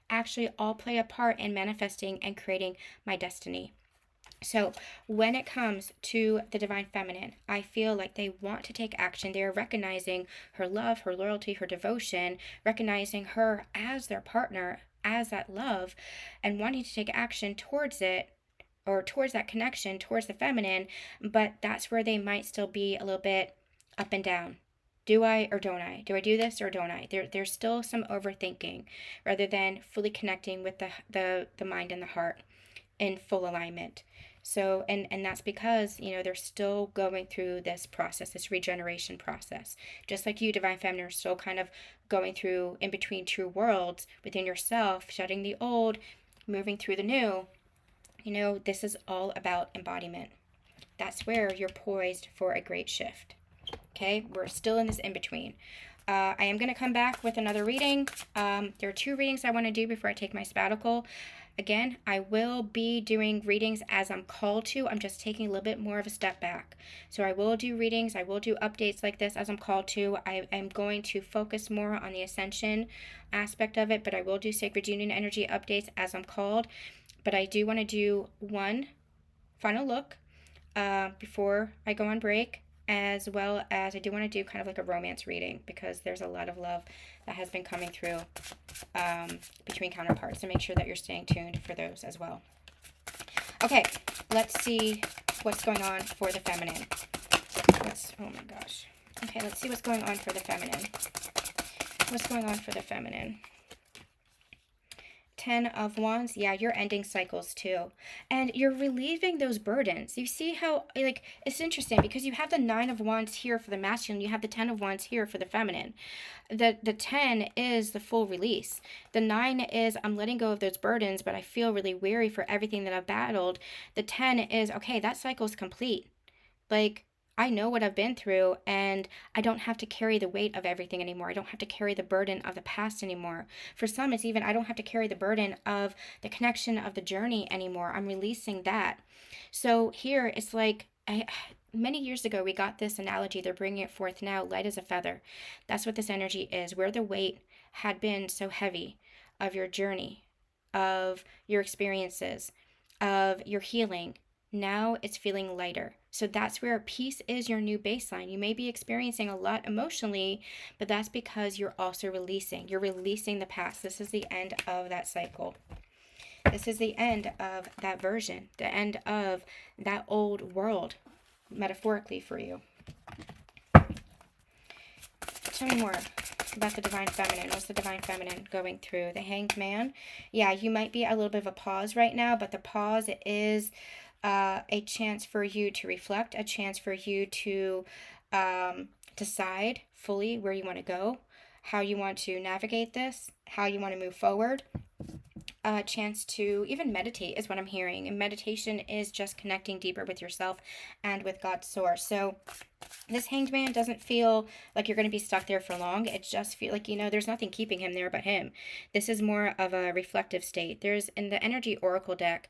actually all play a part in manifesting and creating my destiny. So when it comes to the divine feminine, I feel like they want to take action. They are recognizing her love, her loyalty, her devotion, recognizing her as their partner, as that love, and wanting to take action towards it, or towards that connection, towards the feminine. But that's where they might still be a little bit up and down. Do I or don't I? Do I do this or don't I? There's still some overthinking rather than fully connecting with the mind and the heart in full alignment. So, and that's because, they're still going through this process, this regeneration process. Just like you, Divine Feminine, are still kind of going through in between two worlds within yourself, shedding the old, moving through the new. This is all about embodiment. That's where you're poised for a great shift. Okay, we're still in this in-between. I am going to come back with another reading. There are 2 readings I want to do before I take my sabbatical. Again, I will be doing readings as I'm called to. I'm just taking a little bit more of a step back. So I will do readings. I will do updates like this as I'm called to. I am going to focus more on the ascension aspect of it, but I will do Sacred Union energy updates as I'm called. But I do want to do one final look before I go on break, as well as I do want to do kind of like a romance reading, because there's a lot of love that has been coming through between counterparts, so make sure that you're staying tuned for those as well. Okay, let's see what's going on for the feminine. Oh my gosh. Okay, let's see what's going on for the feminine. What's going on for the feminine? 10 of Wands. Yeah, you're ending cycles too. And you're relieving those burdens. You see how, it's interesting because you have the 9 of Wands here for the masculine. You have the 10 of Wands here for the feminine. The 10 is the full release. The 9 is I'm letting go of those burdens, but I feel really weary for everything that I've battled. The 10 is, okay, that cycle's complete. I know what I've been through, and I don't have to carry the weight of everything anymore. I don't have to carry the burden of the past anymore. For some, it's even I don't have to carry the burden of the connection of the journey anymore. I'm releasing that. So here, it's many years ago, we got this analogy. They're bringing it forth now, light as a feather. That's what this energy is, where the weight had been so heavy. of your journey, of your experiences, of your healing. Now it's feeling lighter. So that's where peace is your new baseline. You may be experiencing a lot emotionally, but that's because you're also releasing. You're releasing the past. This is the end of that cycle. This is the end of that version, the end of that old world, metaphorically for you. Tell me more about the Divine Feminine. What's the Divine Feminine going through? The Hanged Man. Yeah, you might be at a little bit of a pause right now, but the pause is a chance for you to reflect, a chance for you to decide fully where you want to go, how you want to navigate this, how you want to move forward. A chance to even meditate is what I'm hearing. And meditation is just connecting deeper with yourself and with God's source. So this Hanged Man doesn't feel like you're going to be stuck there for long. It just feels like, there's nothing keeping him there but him. This is more of a reflective state. There's, in the Energy Oracle deck,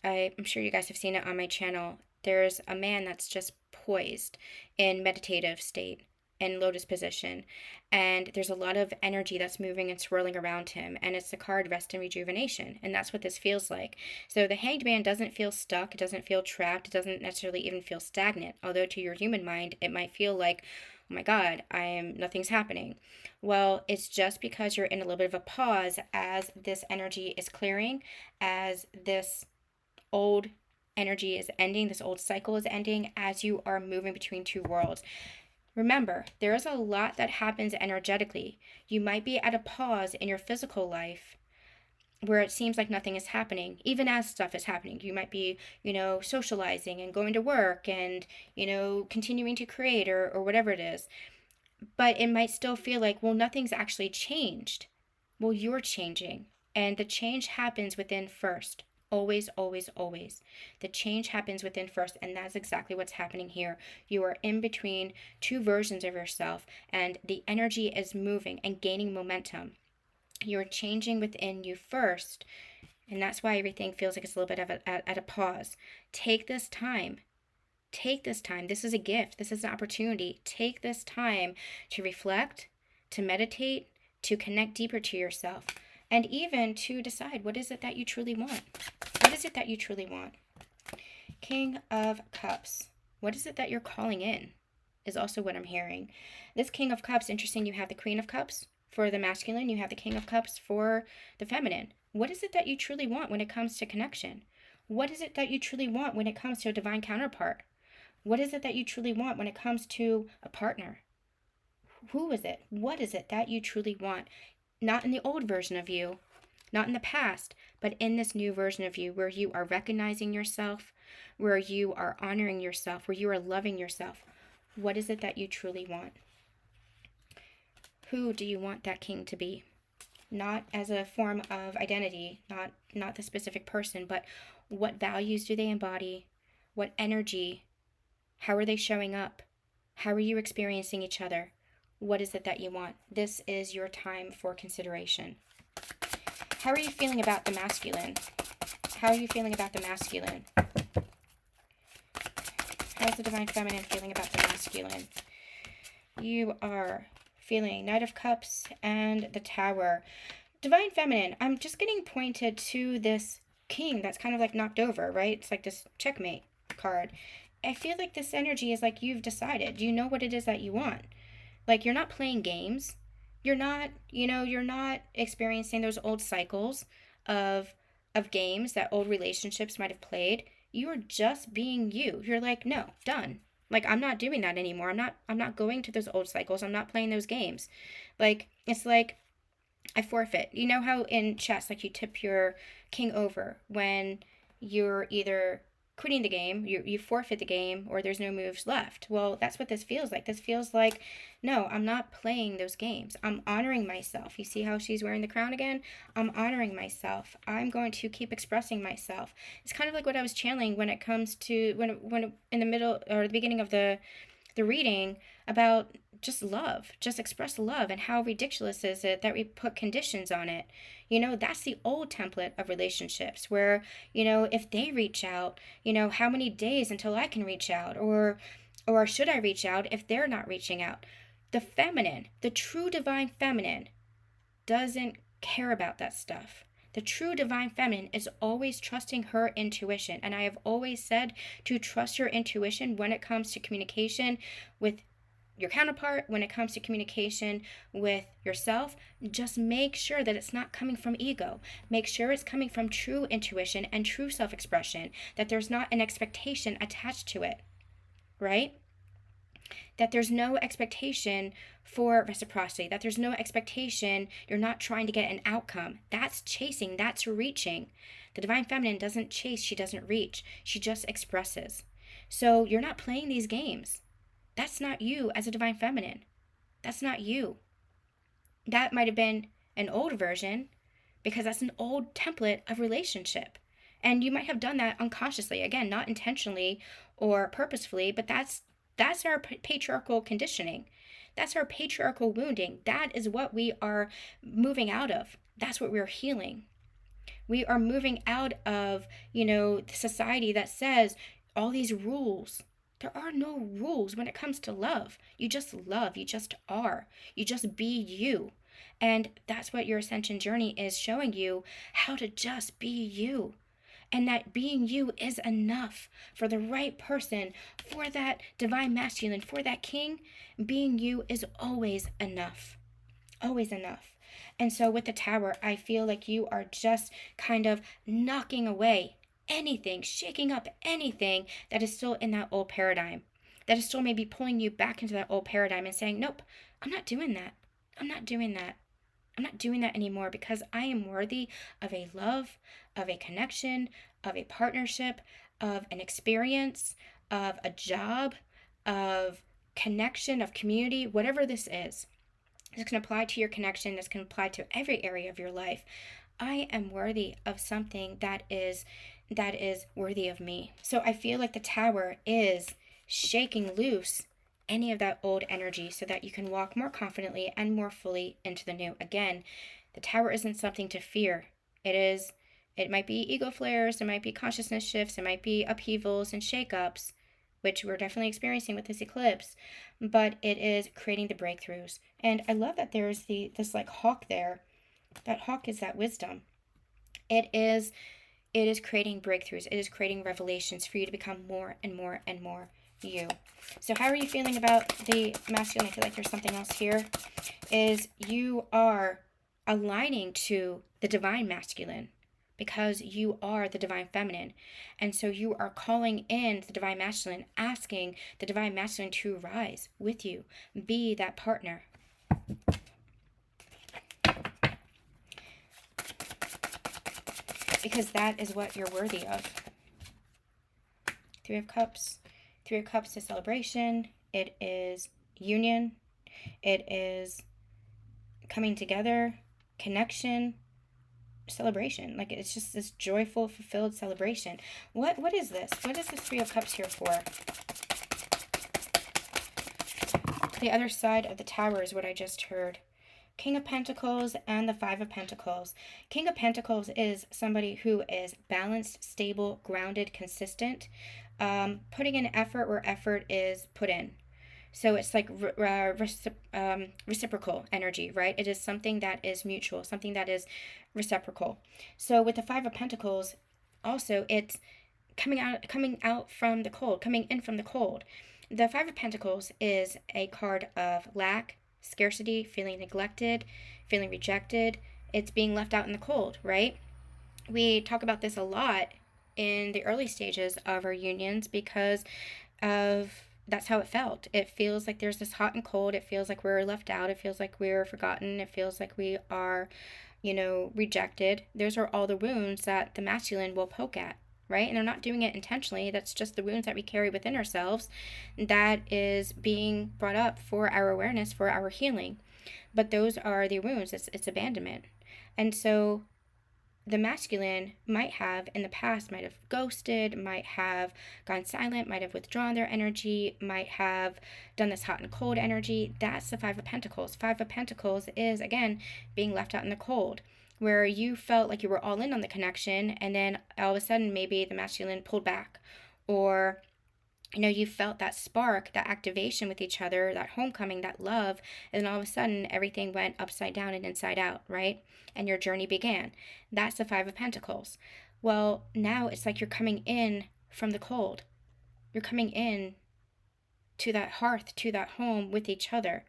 I'm sure you guys have seen it on my channel, there's a man that's just poised in meditative state, in lotus position, and there's a lot of energy that's moving and swirling around him, and it's the card Rest and Rejuvenation, and that's what this feels like. So the Hanged Man doesn't feel stuck, it doesn't feel trapped, it doesn't necessarily even feel stagnant, although to your human mind it might feel like, oh my god, nothing's happening. Well, it's just because you're in a little bit of a pause as this energy is clearing, as this old energy is ending, this old cycle is ending, as you are moving between two worlds. Remember, there is a lot that happens energetically. You might be at a pause in your physical life where it seems like nothing is happening, even as stuff is happening. You might be, socializing and going to work and, continuing to create or whatever it is. But it might still feel like, well, nothing's actually changed. Well, you're changing. And the change happens within first. Always, always, always. The change happens within first, and that's exactly what's happening here. You are in between two versions of yourself, and the energy is moving and gaining momentum. You're changing within you first, and that's why everything feels like it's a little bit of at a pause. Take this time. Take this time. This is a gift. This is an opportunity. Take this time to reflect, to meditate, to connect deeper to yourself, and even to decide, what is it that you truly want? What is it that you truly want? King of Cups. What is it that you're calling in? Is also what I'm hearing. This King of Cups, interesting, you have the Queen of Cups for the masculine, you have the King of Cups for the feminine. What is it that you truly want when it comes to connection? What is it that you truly want when it comes to a divine counterpart? What is it that you truly want when it comes to a partner? Who is it? What is it that you truly want? Not in the old version of you, not in the past, but in this new version of you, where you are recognizing yourself, where you are honoring yourself, where you are loving yourself. What is it that you truly want? Who do you want that king to be? Not as a form of identity, not the specific person, but what values do they embody? What energy? How are they showing up? How are you experiencing each other? What is it that you want? This is your time for consideration. How are you feeling about the masculine? How are you feeling about the masculine? How's the Divine Feminine feeling about the masculine? You are feeling Knight of Cups and the Tower. Divine Feminine, I'm just getting pointed to this king that's kind of like knocked over, right? It's like this checkmate card. I feel like this energy is like you've decided. You know what it is that you want. Like, you're not playing games. You're not experiencing those old cycles of games that old relationships might have played. You are just being you. You're like, no, done. Like, I'm not doing that anymore. I'm not going to those old cycles. I'm not playing those games. Like, it's like I forfeit. You know how in chess, like, you tip your king over when you're either quitting the game, you forfeit the game, or there's no moves left. Well, that's what this feels like. This feels like, no, I'm not playing those games. I'm honoring myself. You see how she's wearing the crown again? I'm honoring myself. I'm going to keep expressing myself. It's kind of like what I was channeling when it comes to, when in the middle or the beginning of the reading about just love, just express love, and how ridiculous is it that we put conditions on it. That's the old template of relationships where, if they reach out, how many days until I can reach out, or should I reach out if they're not reaching out? The feminine, the true divine feminine, doesn't care about that stuff. The true divine feminine is always trusting her intuition. And I have always said to trust your intuition when it comes to communication with your counterpart, when it comes to communication with yourself. Just make sure that it's not coming from ego. Make sure it's coming from true intuition and true self-expression, that there's not an expectation attached to it, right? That there's no expectation for reciprocity, that there's no expectation, you're not trying to get an outcome. That's chasing, that's reaching. The divine feminine doesn't chase, she doesn't reach, she just expresses. So you're not playing these games. That's not you as a divine feminine. That's not you. That might have been an old version because that's an old template of relationship. And you might have done that unconsciously, again, not intentionally or purposefully, but that's our patriarchal conditioning. That's our patriarchal wounding. That is what we are moving out of. That's what we're healing. We are moving out of, the society that says all these rules. There are no rules when it comes to love. You just love. You just are. You just be you. And that's what your ascension journey is showing you, how to just be you. And that being you is enough for the right person, for that divine masculine, for that king. Being you is always enough. Always enough. And so with the Tower, I feel like you are just kind of knocking away anything, shaking up anything that is still in that old paradigm, that is still maybe pulling you back into that old paradigm and saying, nope, I'm not doing that. I'm not doing that. I'm not doing that anymore because I am worthy of a love, of a connection, of a partnership, of an experience, of a job, of connection, of community, whatever this is. This can apply to your connection. This can apply to every area of your life. I am worthy of something that is worthy of me. So I feel like the Tower is shaking loose any of that old energy so that you can walk more confidently and more fully into the new. Again, the Tower isn't something to fear. It might be ego flares, it might be consciousness shifts, it might be upheavals and shakeups, which we're definitely experiencing with this eclipse, but it is creating the breakthroughs. And I love that there's this like hawk there. That hawk is that wisdom. It is creating breakthroughs. It is creating revelations for you to become more and more and more you. So how are you feeling about the masculine? I feel like there's something else here. Is you are aligning to the divine masculine because you are the divine feminine. And so you are calling in the divine masculine, asking the divine masculine to rise with you, be that partner. Because that is what you're worthy of. Three of Cups. Three of Cups is celebration. It is union. It is coming together, connection, celebration. Like it's just this joyful, fulfilled celebration. What is this? What is this Three of Cups here for? The other side of the Tower is what I just heard. King of Pentacles and the Five of Pentacles. King of Pentacles is somebody who is balanced, stable, grounded, consistent, putting in effort where effort is put in. So it's like reciprocal energy, right? It is something that is mutual, something that is reciprocal. So with the Five of Pentacles, also it's coming out from the cold, coming in from the cold. The Five of Pentacles is a card of lack, scarcity, feeling neglected, feeling rejected. It's being left out in the cold, right? We talk about this a lot in the early stages of our unions because of that's how it felt. It feels like there's this hot and cold. It feels like we're left out. It feels like we're forgotten. It feels like we are, rejected. Those are all the wounds that the masculine will poke at, right? And they're not doing it intentionally. That's just the wounds that we carry within ourselves that is being brought up for our awareness, for our healing. But those are the wounds. It's abandonment. And so the masculine might have in the past, might have ghosted, might have gone silent, might have withdrawn their energy, might have done this hot and cold energy. That's the Five of Pentacles. Five of Pentacles is, again, being left out in the cold, where you felt like you were all in on the connection, and then all of a sudden maybe the masculine pulled back, or You know, you felt that spark, that activation with each other, that homecoming, that love, and then all of a sudden everything went upside down and inside out, right? And your journey began. That's the Five of Pentacles. Well, now it's like you're coming in from the cold. You're coming in to that hearth, to that home with each other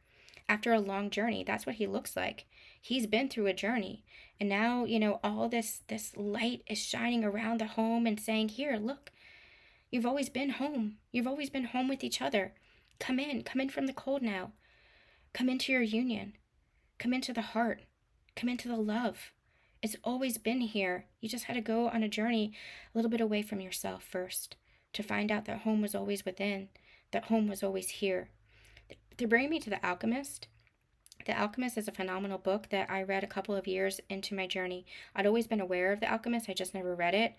after a long journey. That's what he looks like. He's been through a journey. And now, you know, all this light is shining around the home and saying, "Here, look. You've always been home. You've always been home with each other. Come in. Come in from the cold now. Come into your union. Come into the heart. Come into the love. It's always been here. You just had to go on a journey a little bit away from yourself first to find out that home was always within, that home was always here." To bring me to The Alchemist, The Alchemist is a phenomenal book that I read a couple of years into my journey. I'd always been aware of The Alchemist, I just never read it.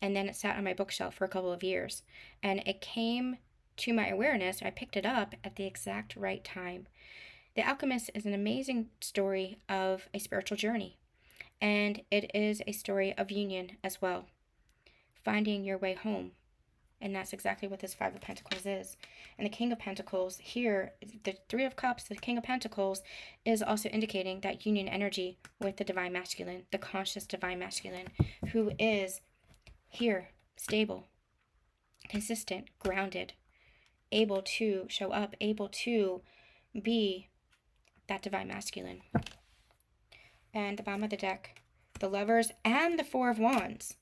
And then it sat on my bookshelf for a couple of years. And it came to my awareness, I picked it up at the exact right time. The Alchemist is an amazing story of a spiritual journey. And it is a story of union as well. Finding your way home. And that's exactly what this Five of Pentacles is. And the King of Pentacles here, the Three of Cups, the King of Pentacles, is also indicating that union energy with the Divine Masculine, the conscious Divine Masculine, who is here, stable, consistent, grounded, able to show up, able to be that Divine Masculine. And the bottom of the deck, the Lovers and the Four of Wands.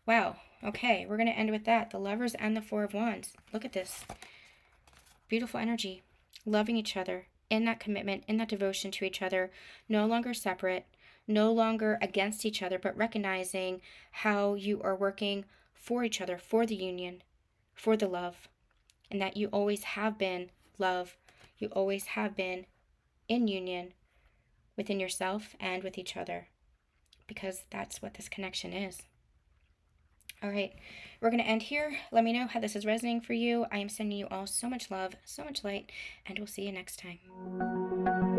Wow, okay, we're going to end with that. The Lovers and the Four of Wands. Look at this. Beautiful energy. Loving each other. In that commitment, in that devotion to each other. No longer separate. No longer against each other, but recognizing how you are working for each other, for the union, for the love. And that you always have been love. You always have been in union within yourself and with each other. Because that's what this connection is. All right, we're going to end here. Let me know how this is resonating for you. I am sending you all so much love, so much light, and we'll see you next time.